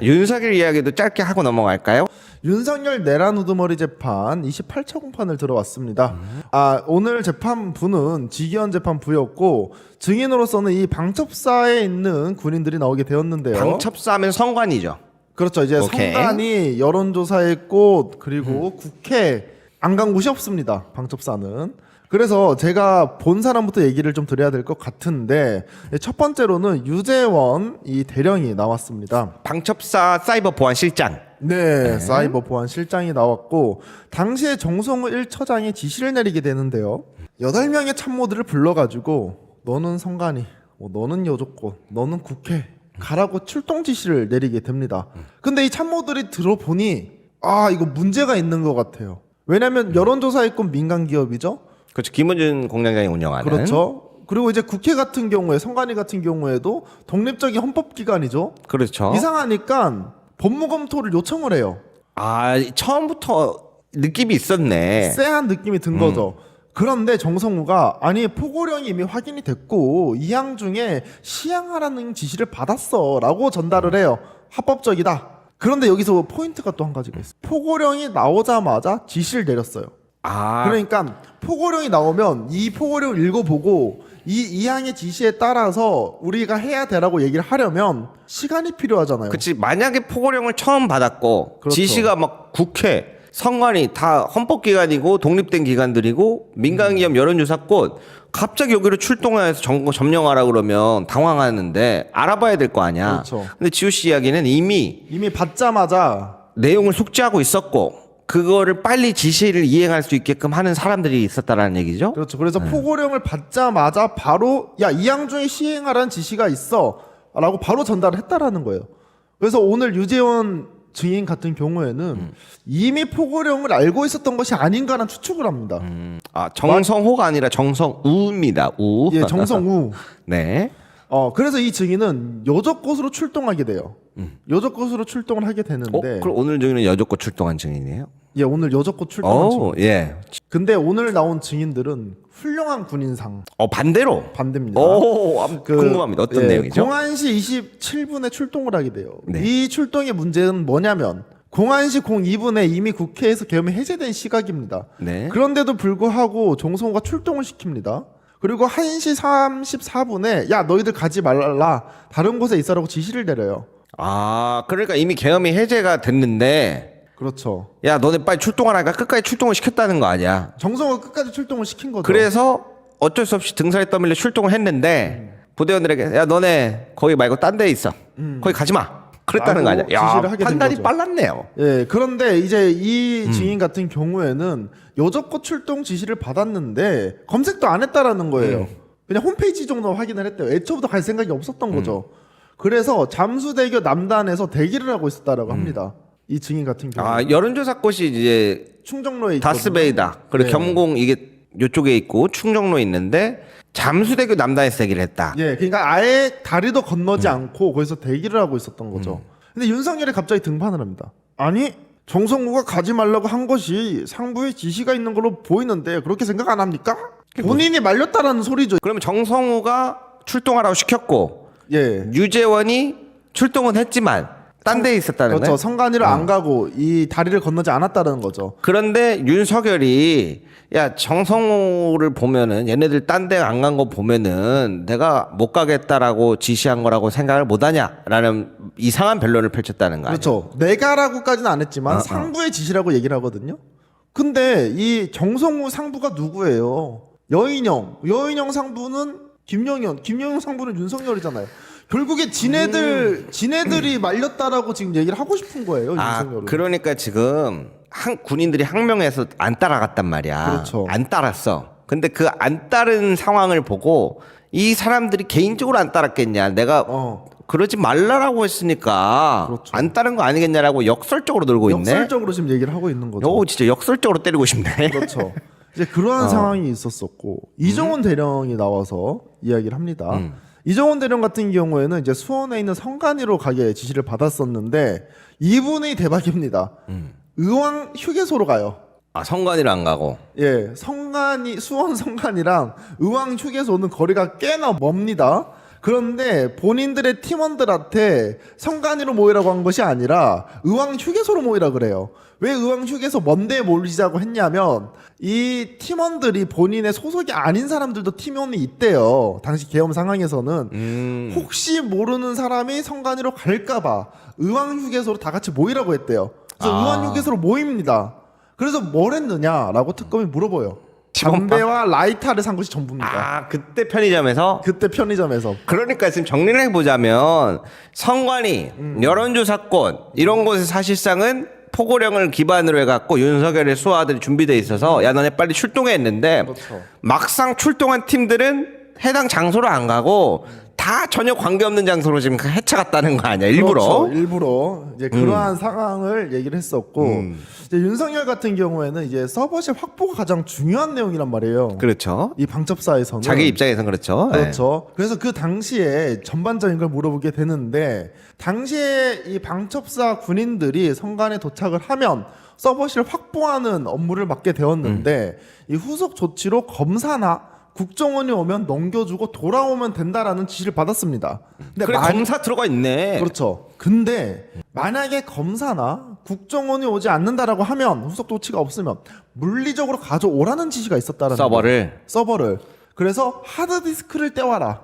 윤석열 이야기도 짧게 하고 넘어갈까요? 윤석열 내란 우두머리 재판 28차 공판을 들어왔습니다. 오늘 재판부는 지기현 재판부였고 증인으로서는 이 방첩사에 있는 군인들이 나오게 되었는데요. 방첩사하면 성관이죠. 그렇죠. 이제 오케이. 성관이 여론조사의 꽃 그리고 국회 안 간 곳이 없습니다. 방첩사는. 그래서 제가 본 사람부터 얘기를 좀 드려야 될 것 같은데 첫 번째로는 유재원 이 대령이 나왔습니다. 방첩사 사이버 보안 실장. 네, 사이버 보안 실장이 나왔고 당시에 정성우 1처장이 지시를 내리게 되는데요. 8명의 참모들을 불러가지고 너는 성관이, 너는 여족권, 너는 국회 가라고 출동 지시를 내리게 됩니다. 근데 이 참모들이 들어보니 이거 문제가 있는 것 같아요. 왜냐하면 여론조사의권 민간 기업이죠. 그렇죠. 김원준 공장장이 운영하는. 그렇죠. 그리고 이제 국회 같은 경우에 성관위 같은 경우에도 독립적인 헌법기관이죠. 그렇죠. 이상하니까 법무검토를 요청을 해요. 처음부터 느낌이 있었네. 쎄한 느낌이 든 거죠. 그런데 정성우가 아니 포고령이 이미 확인이 됐고 이항 중에 시항하라는 지시를 받았어 라고 전달을 해요. 합법적이다. 그런데 여기서 포인트가 또 한 가지가 있어요. 포고령이 나오자마자 지시를 내렸어요. 그러니까 포고령이 나오면 이 포고령을 읽어보고 이 이항의 지시에 따라서 우리가 해야 되라고 얘기를 하려면 시간이 필요하잖아요. 그치. 만약에 포고령을 처음 받았고 그렇죠. 지시가 막 국회, 성관이 다 헌법기관이고 독립된 기관들이고 민간기업 여론조사권 갑자기 여기로 출동해서 점령하라 그러면 당황하는데 알아봐야 될 거 아니야. 그렇죠. 근데 지우 씨 이야기는 이미 받자마자 내용을 숙지하고 있었고 그거를 빨리 지시를 이행할 수 있게끔 하는 사람들이 있었다라는 얘기죠. 그렇죠. 그래서 포고령을 받자마자 바로 야 이항 중에 시행하라는 지시가 있어 라고 바로 전달을 했다라는 거예요. 그래서 오늘 유재원 증인 같은 경우에는 이미 포고령을 알고 있었던 것이 아닌가라는 추측을 합니다. 정성호가 아니라 정성우입니다. 우. 예, 정성우. 네. 그래서 이 증인은 여적곳으로 출동하게 돼요. 여적곳으로 출동을 하게 되는데 그럼 오늘 증인은 여적고 출동한 증인이에요? 예, 오늘 여적곳 출동한 증인. 예. 근데 오늘 나온 증인들은 훌륭한 군인상 반대로. 반대입니다. 궁금합니다. 어떤 내용이죠? 공안시 27분에 출동을 하게 돼요. 네. 이 출동의 문제는 뭐냐면 공안시 02분에 이미 국회에서 계엄이 해제된 시각입니다. 네. 그런데도 불구하고 정성호가 출동을 시킵니다. 그리고 1시 34분에 야 너희들 가지 말라 다른 곳에 있어라고 지시를 내려요. 그러니까 이미 계엄이 해제가 됐는데 그렇죠. 야 너네 빨리 출동하라니까 끝까지 출동을 시켰다는 거 아니야. 정성호가 끝까지 출동을 시킨 거죠. 그래서 어쩔 수 없이 등살에 떠밀려 출동을 했는데 부대원들에게 야 너네 거기 말고 딴 데 있어. 거기 가지 마. 그랬다는 거 아니야. 지시를 하게 된 판단이 거죠. 빨랐네요. 예, 그런데 이제 이 증인 같은 경우에는 여적고 출동 지시를 받았는데 검색도 안 했다라는 거예요. 그냥 홈페이지 정도 확인을 했대요. 애초부터 갈 생각이 없었던 거죠. 그래서 잠수대교 남단에서 대기를 하고 있었다라고 합니다. 이 증인 같은 경우. 여론조사 꽃이 이제 충정로에 있거든요. 다스베이다. 그리고 네. 경공 이게 요쪽에 있고 충정로에 있는데 잠수대교 남단에서 대기를 했다. 예, 그러니까 아예 다리도 건너지 않고 거기서 대기를 하고 있었던 거죠. 근데 윤석열이 갑자기 등판을 합니다. 아니 정성우가 가지 말라고 한 것이 상부의 지시가 있는 걸로 보이는데 그렇게 생각 안 합니까? 본인이 말렸다라는 소리죠. 그러면 정성우가 출동하라고 시켰고 예. 유재원이 출동은 했지만 딴 데에 있었다는 그렇죠. 거예요. 성관위를 안 가고 이 다리를 건너지 않았다는 거죠. 그런데 윤석열이 야 정성우를 보면은 얘네들 딴 데 안 간 거 보면은 내가 못 가겠다라고 지시한 거라고 생각을 못하냐라는 이상한 변론을 펼쳤다는 거 아니에요? 그렇죠. 내가라고까지는 안 했지만 상부의 지시라고 얘기를 하거든요. 근데 이 정성우 상부가 누구예요? 여인영 상부는 김영현 상부는 윤석열이잖아요. 결국에 지네들이 말렸다라고 지금 얘기를 하고 싶은 거예요. 윤석열은. 그러니까 지금 군인들이 항명해서 안 따라갔단 말이야. 그렇죠. 안 따랐어. 근데 그 안 따른 상황을 보고 이 사람들이 개인적으로 안 따랐겠냐. 내가 그러지 말라라고 했으니까 그렇죠. 안 따른 거 아니겠냐라고 역설적으로 놀고 있네. 역설적으로 지금 얘기를 하고 있는 거죠. 진짜 역설적으로 때리고 싶네. 그렇죠. 이제 그러한 상황이 있었었고 이정훈 대령이 나와서 이야기를 합니다. 이정훈 대령 같은 경우에는 이제 수원에 있는 성관위로 가게 지시를 받았었는데 이분이 대박입니다. 의왕 휴게소로 가요. 성관이를 안 가고. 예, 수원 성관이랑 의왕 휴게소는 거리가 꽤나 멉니다. 그런데 본인들의 팀원들한테 성관이로 모이라고 한 것이 아니라 의왕 휴게소로 모이라 그래요. 왜 의왕 휴게소 먼데 모이자고 했냐면 이 팀원들이 본인의 소속이 아닌 사람들도 팀원이 있대요. 당시 계엄 상황에서는 혹시 모르는 사람이 성관이로 갈까봐 의왕 휴게소로 다 같이 모이라고 했대요. 그래서 의왕 휴게소로 모입니다. 그래서 뭘 했느냐라고 특검이 물어봐요. 담배와 라이터를 산 것이 전부입니다. 아, 그때 편의점에서? 그때 편의점에서. 그러니까 지금 정리를 해보자면 선관위, 여론조사권 이런 곳에 사실상은 포고령을 기반으로 해갖고 윤석열의 수하들이 준비돼 있어서 야 너네 빨리 출동해 했는데 그렇죠. 막상 출동한 팀들은 해당 장소로 안 가고 다 전혀 관계없는 장소로 지금 헤쳐갔다는 거 아니야 일부러. 그렇죠. 일부러 이제 그러한 상황을 얘기를 했었고 이제 윤석열 같은 경우에는 이제 서버실 확보가 가장 중요한 내용이란 말이에요. 그렇죠. 이 방첩사에서는 자기 입장에서는 그렇죠. 그렇죠. 그래서 그 당시에 전반적인 걸 물어보게 되는데 당시에 이 방첩사 군인들이 성관에 도착을 하면 서버실 확보하는 업무를 맡게 되었는데 이 후속 조치로 검사나 국정원이 오면 넘겨주고 돌아오면 된다라는 지시를 받았습니다. 근데 그래 검사 들어가 있네. 그렇죠. 근데 만약에 검사나 국정원이 오지 않는다라고 하면 후속 조치가 없으면 물리적으로 가져오라는 지시가 있었다라는 서버를. 그래서 하드디스크를 떼와라.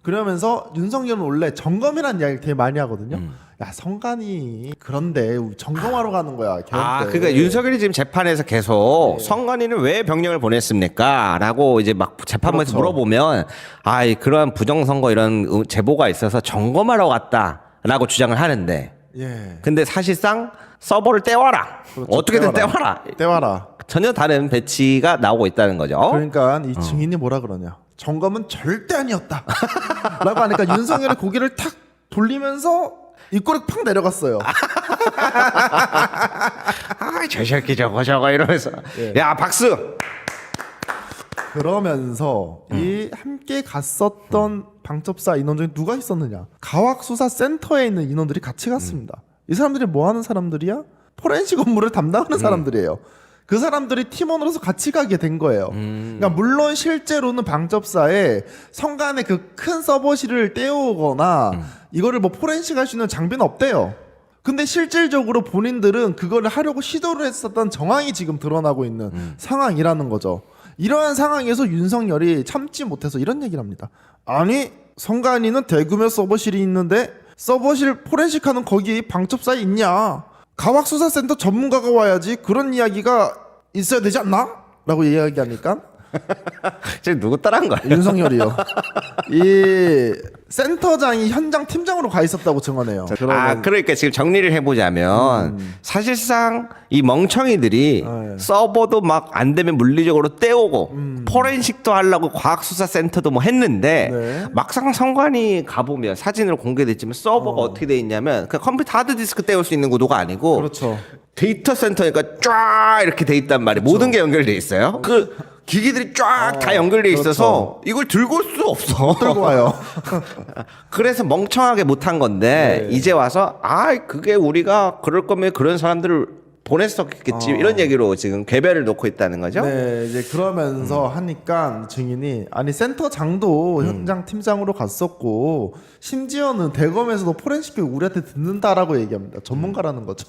그러면서 윤석열은 원래 점검이라는 이야기를 되게 많이 하거든요. 야 성관이 그런데 점검하러 가는 거야. 아, 그러니까 윤석열이 지금 재판에서 계속 선관위는 왜 병력을 보냈습니까?라고 이제 막 재판부에서 그렇죠. 물어보면 아, 그러한 부정선거 이런 제보가 있어서 점검하러 갔다라고 주장을 하는데, 예. 근데 사실상 서버를 떼와라. 그렇죠. 어떻게든 떼와라. 떼와라. 전혀 다른 배치가 나오고 있다는 거죠. 그러니까 이 증인이 뭐라 그러냐? 점검은 절대 아니었다. 라고 하니까 윤석열이 고개를 탁 돌리면서 입꼬리 팍 내려갔어요. 아, 저 새끼 저거 이러면서 야 박수. 그러면서 이 함께 갔었던 방첩사 인원 중에 누가 있었느냐? 가학수사센터에 있는 인원들이 같이 갔습니다. 이 사람들이 뭐 하는 사람들이야? 포렌식 업무를 담당하는 사람들이에요. 그 사람들이 팀원으로서 같이 가게 된 거예요. 그러니까 물론 실제로는 방첩사에 성간에 그 큰 서버실을 떼오거나 이거를 뭐 포렌식 할 수 있는 장비는 없대요. 근데 실질적으로 본인들은 그거를 하려고 시도를 했었던 정황이 지금 드러나고 있는 상황이라는 거죠. 이러한 상황에서 윤석열이 참지 못해서 이런 얘기를 합니다. 아니 성간이는 대규모 서버실이 있는데 서버실 포렌식하는 거기 방첩사에 있냐? 가학수사센터 전문가가 와야지 그런 이야기가 있어야 되지 않나? 라고 이야기하니까 지금 누구 따라한 거야? 윤석열이요. 이 센터장이 현장 팀장으로 가 있었다고 증언해요. 아, 그러니까 지금 정리를 해보자면 사실상 이 멍청이들이 서버도 막 안 되면 물리적으로 떼오고 포렌식도 하려고 과학수사센터도 뭐 했는데 네. 막상 성관이 가보면 사진으로 공개됐지만 서버가 어떻게 돼 있냐면 그 컴퓨터 하드디스크 떼올 수 있는 구도가 아니고 그렇죠. 데이터 센터니까 쫙 이렇게 돼 있단 말이에요. 모든 게 연결돼 있어요. 그 기기들이 쫙 다 연결돼 있어서 이걸 들고 올 수 없어. 들고 와요. 그래서 멍청하게 못한 건데 이제 와서 아 그게 우리가 그럴 거면 그런 사람들을 보냈었겠지 이런 얘기로 지금 궤변을 놓고 있다는 거죠. 네, 이제 그러면서 하니까 증인이 아니 센터장도 현장 팀장으로 갔었고 심지어는 대검에서도 포렌식을 우리한테 듣는다라고 얘기합니다. 전문가라는 거죠.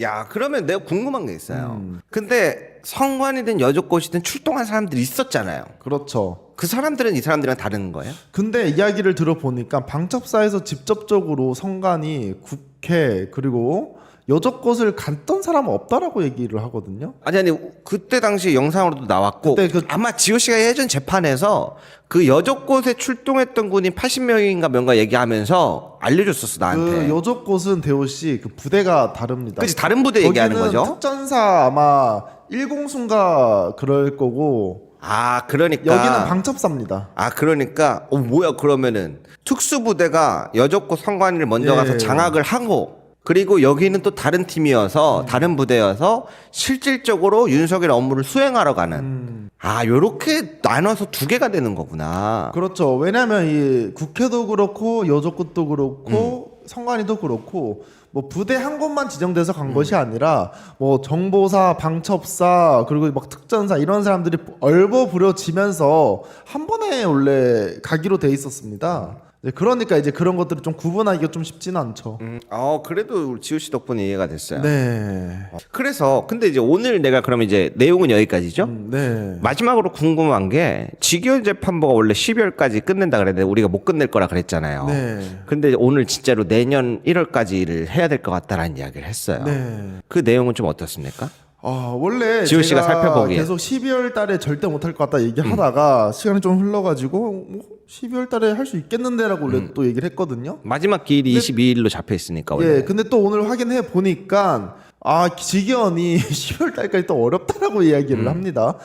야 그러면 내가 궁금한 게 있어요. 근데 성관이든 여족곳이든 출동한 사람들이 있었잖아요. 그렇죠. 그 사람들은 이 사람들이랑 다른 거예요? 근데 이야기를 들어보니까 방첩사에서 직접적으로 성관이 국회 그리고 여적곳을 갔던 사람은 없다라고 얘기를 하거든요. 아니 그때 당시 영상으로도 나왔고 그때 아마 지호 씨가 예전 재판에서 그 여적곳에 출동했던 군이 80명인가 뭔가 얘기하면서 알려줬었어 나한테. 그 여적곳은 대호 씨 그 부대가 다릅니다. 그치 다른 부대 얘기하는 거기는 거죠? 특전사 아마 1공순가 그럴 거고 아 그러니까 여기는 방첩사입니다. 아 그러니까 뭐야 그러면은 특수부대가 여적곳 성관이를 먼저 예. 가서 장악을 하고 그리고 여기는 또 다른 팀이어서 다른 부대여서 실질적으로 윤석열 업무를 수행하러 가는 아 요렇게 나눠서 두 개가 되는 거구나. 그렇죠. 왜냐하면 이 국회도 그렇고 여적곳도 그렇고 성관이도 그렇고 뭐 부대 한 곳만 지정돼서 간 것이 아니라 뭐 정보사, 방첩사 그리고 막 특전사 이런 사람들이 얼버무려지면서 한 번에 원래 가기로 돼 있었습니다. 네, 그러니까 이제 그런 것들을 좀 구분하기가 좀 쉽지는 않죠. 그래도 우리 지우 씨 덕분에 이해가 됐어요. 네. 그래서 근데 이제 오늘 내가 그러면 이제 내용은 여기까지죠. 네. 마지막으로 궁금한 게 직위원 재판부가 원래 12월까지 끝낸다 그랬는데 우리가 못 끝낼 거라 그랬잖아요. 네. 근데 오늘 진짜로 내년 1월까지를 해야 될 것 같다라는 이야기를 했어요. 네. 그 내용은 좀 어떻습니까? 원래 지호 씨가 제가 살펴보기에. 계속 12월 달에 절대 못할 것 같다 얘기하다가 시간이 좀 흘러가지고 뭐 12월 달에 할 수 있겠는데라고 원래 또 얘기를 했거든요. 마지막 기일이 22일로 잡혀 있으니까 원래. 예, 근데 또 오늘 확인해 보니까 직위원이 12월 달까지 또 어렵다라고 이야기를 합니다.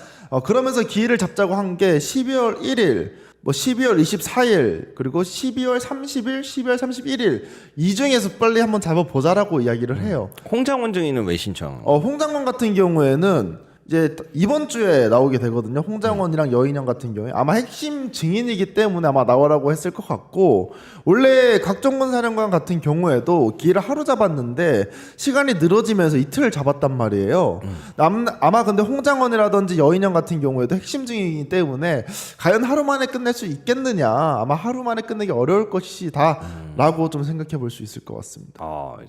그러면서 기일을 잡자고 한 게 12월 1일, 뭐 12월 24일, 그리고 12월 30일, 12월 31일 이 중에서 빨리 한번 잡아보자라고 이야기를 해요. 홍장원 증인은 왜 신청? 홍장원 같은 경우에는 이제 이번 주에 나오게 되거든요. 홍장원이랑 여인영 같은 경우에 아마 핵심 증인이기 때문에 아마 나오라고 했을 것 같고, 원래 각종군 사령관 같은 경우에도 기일을 하루 잡았는데 시간이 늘어지면서 이틀을 잡았단 말이에요. 아마 근데 홍장원이라든지 여인영 같은 경우에도 핵심 증인이기 때문에 과연 하루 만에 끝낼 수 있겠느냐, 아마 하루 만에 끝내기 어려울 것이다라고 좀 생각해 볼 수 있을 것 같습니다.